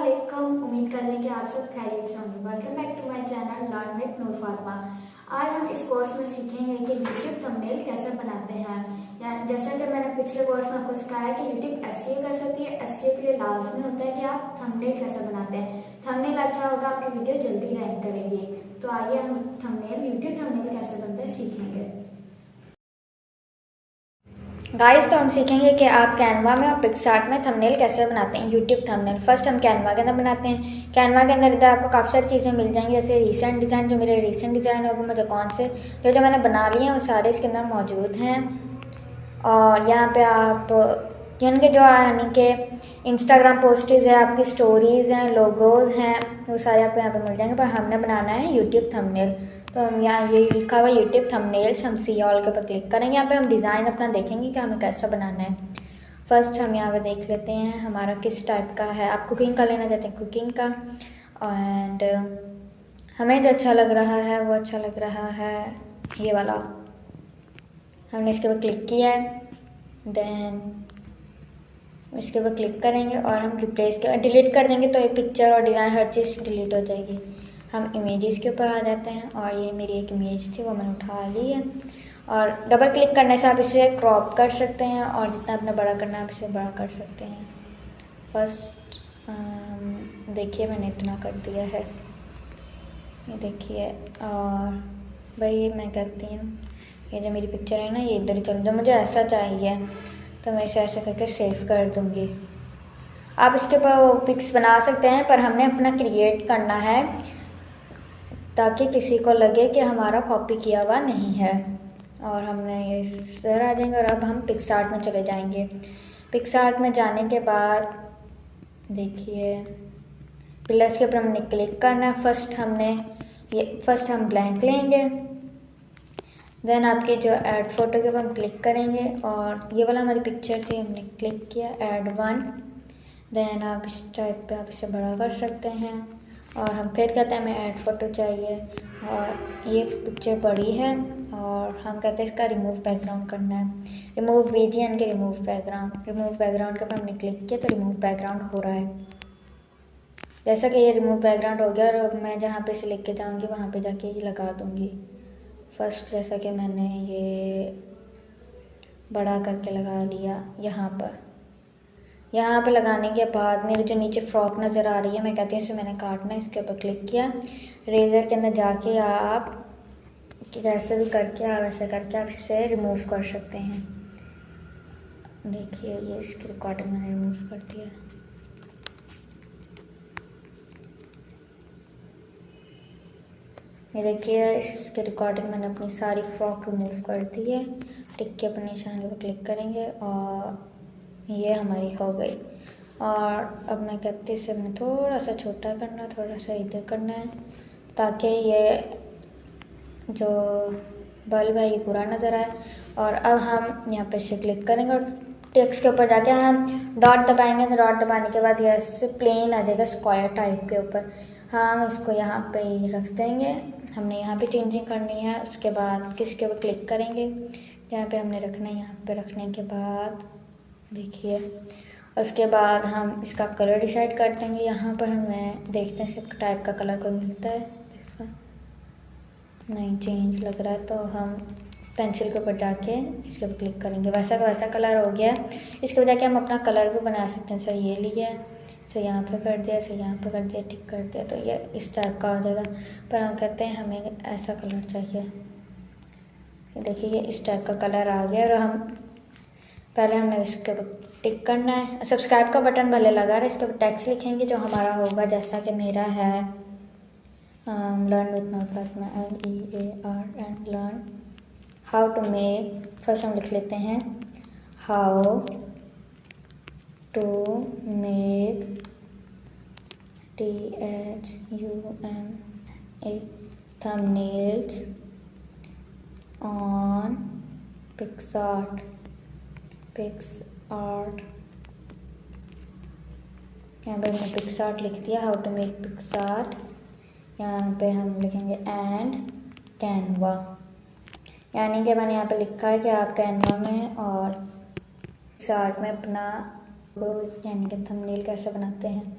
अस्सलामुअलैकुम। उम्मीद करते हैं कि आप सब खैरियत से होंगे। Welcome back to my channel learn with Noor Fatima. आज हम इस कोर्स में सीखेंगे कि यूट्यूब थंबनेल कैसे बनाते हैं। या जैसा कि मैंने पिछले कोर्स में आपको सिखाया कि यूट्यूब एसईओ कर सकती है, एसईओ के लिए लाजमी होता है कि आप थंबनेल कैसे बनाते हैं। थंबनेल अच्छा होगा, आपकी वीडियो जल्दी रैंक करेगी। तो आइए हम यूट्यूब थंबनेल कैसे बनते हैं सीखेंगे। गाइस, तो हम सीखेंगे कि आप कैनवा में और पिक्सार्ट में थंबनेल कैसे बनाते हैं यूट्यूब थंबनेल। फर्स्ट हम कैनवा के अंदर बनाते हैं। कैनवा के अंदर इधर आपको काफ़ी सारी चीज़ें मिल जाएंगी, जैसे रिसेंट डिज़ाइन। जो मेरे रिसेंट डिज़ाइन होगा, मुझे कौन से जो मैंने बना लिए हैं वो सारे इसके अंदर मौजूद हैं। और यहाँ पे आप जिनके जो यानी कि इंस्टाग्राम पोस्टेज है, आपकी स्टोरीज़ हैं, लोगोज हैं, वो सारे आपको यहाँ पे मिल जाएंगे। पर हमने बनाना है यूट्यूब थंबनेल। तो हम यहाँ ये लिखा हुआ यूट्यूब थंबनेल्स, हम सी ऑल के ऊपर क्लिक करेंगे। यहाँ पे हम डिज़ाइन अपना देखेंगे कि हमें कैसा बनाना है। फर्स्ट हम यहाँ पे देख लेते हैं हमारा किस टाइप का है। आप कुकिंग का लेना चाहते हैं, कुकिंग का। एंड हमें जो अच्छा लग रहा है वो अच्छा लग रहा है ये वाला। हमने इसके ऊपर क्लिक किया है। देन इसके ऊपर क्लिक करेंगे और हम रिप्लेस के डिलीट कर देंगे, तो ये पिक्चर और डिज़ाइन हर चीज़ डिलीट हो जाएगी। हम इमेजेस के ऊपर आ जाते हैं और ये मेरी एक इमेज थी, वो मैंने उठा ली है। और डबल क्लिक करने से आप इसे क्रॉप कर सकते हैं और जितना आपने बड़ा करना है आप इसे बड़ा कर सकते हैं। फर्स्ट देखिए मैंने इतना कर दिया है, ये देखिए। और भाई मैं कहती हूँ ये जो मेरी पिक्चर है ना, ये इधर चल जाए, मुझे ऐसा चाहिए तो मैं इसे ऐसे करके सेव कर दूँगी। आप इसके ऊपर पिक्स बना सकते हैं, पर हमने अपना क्रिएट करना है ताकि किसी को लगे कि हमारा कॉपी किया हुआ नहीं है। और हमने ये सर आ जाएंगे और अब हम पिक्सार्ट में चले जाएंगे। पिक्सार्ट में जाने के बाद देखिए प्लस के ऊपर हमने क्लिक करना है। फर्स्ट हम ब्लैंक लेंगे। देन आपके जो ऐड फोटो के ऊपर हम क्लिक करेंगे और ये वाला हमारी पिक्चर थी, हमने क्लिक किया ऐड वन। देन आप इस टाइप पे आप इसे बड़ा कर सकते हैं और हम फिर कहते हैं हमें ऐड फोटो चाहिए और ये पिक्चर बड़ी है और हम कहते हैं इसका रिमूव बैकग्राउंड करना है। रिमूव रीजन के रिमूव बैकग्राउंड के ऊपर हमने क्लिक किया तो रिमूव बैकग्राउंड हो रहा है। जैसा कि ये रिमूव बैकग्राउंड हो गया और अब मैं जहाँ पे इसे लेके जाऊँगी वहाँ पे जाके ये लगा दूँगी। फर्स्ट जैसा कि मैंने ये बड़ा करके लगा लिया यहाँ पे लगाने के बाद मेरे जो नीचे फ्रॉक नज़र आ रही है, मैं कहती हूँ इसे मैंने काटना है। इसके ऊपर क्लिक किया, रेज़र के अंदर जाके आप जैसे भी करके आप वैसे करके आप इसे रिमूव कर सकते हैं। देखिए ये इसकी रिकॉर्डिंग मैंने रिमूव कर दिया। ये देखिए इसकी रिकॉर्डिंग मैंने अपनी सारी फ्रॉक रिमूव कर दी है। टिक के अपने निशान पर क्लिक करेंगे और ये हमारी हो गई। और अब मैं कहती इसे हमने थोड़ा सा छोटा करना है, थोड़ा सा इधर करना है ताकि ये जो बल्ब है ये पूरा नज़र आए। और अब हम यहाँ पे से क्लिक करेंगे और टेक्स्ट के ऊपर जाके हम डॉट दबाएंगे। तो डॉट दबाने के बाद ये ऐसे प्लेन आ जाएगा स्क्वायर टाइप के ऊपर। हम इसको यहाँ पे रख देंगे। हमने यहाँ पे चेंजिंग करनी है। उसके बाद किसके ऊपर क्लिक करेंगे, यहाँ पे हमने रखना है। यहाँ पे रखने के बाद देखिए उसके बाद हम इसका कलर डिसाइड कर देंगे। यहाँ पर हमें देखते हैं इसके टाइप का कलर को मिलता है, इसका नहीं चेंज लग रहा है तो हम पेंसिल के ऊपर जाके इसके ऊपर क्लिक करेंगे। वैसा का वैसा कलर हो गया। इसके वजह के हम अपना कलर भी बना सकते हैं। सर ये लिया, इसे यहाँ पे कर दिया, इसे यहाँ पे कर दिया, टिक कर दिया, तो ये इस टाइप का हो जाएगा। पर हम कहते हैं हमें ऐसा कलर चाहिए। देखिए ये इस टाइप का कलर आ गया। और हम पहले हमने इसके ऊपर टिक करना है। सब्सक्राइब का बटन भले लगा रहा है, इसके ऊपर टेक्स्ट लिखेंगे जो हमारा होगा, जैसा कि मेरा है learn with Noor Fatima LEARN learn how to make. First हम लिख लेते हैं how to make THUMA thumbnails on PicsArt. यहाँ पे हमने पिक्सआर्ट लिख दिया, हाउ टू मेक पिक्सआर्ट। यहाँ पे हम लिखेंगे एंड कैनवा, यानी कि मैंने यहाँ पे लिखा है कि आप कैनवा में और पिक्सआर्ट में अपना यानी कि थंबनेल कैसे बनाते हैं।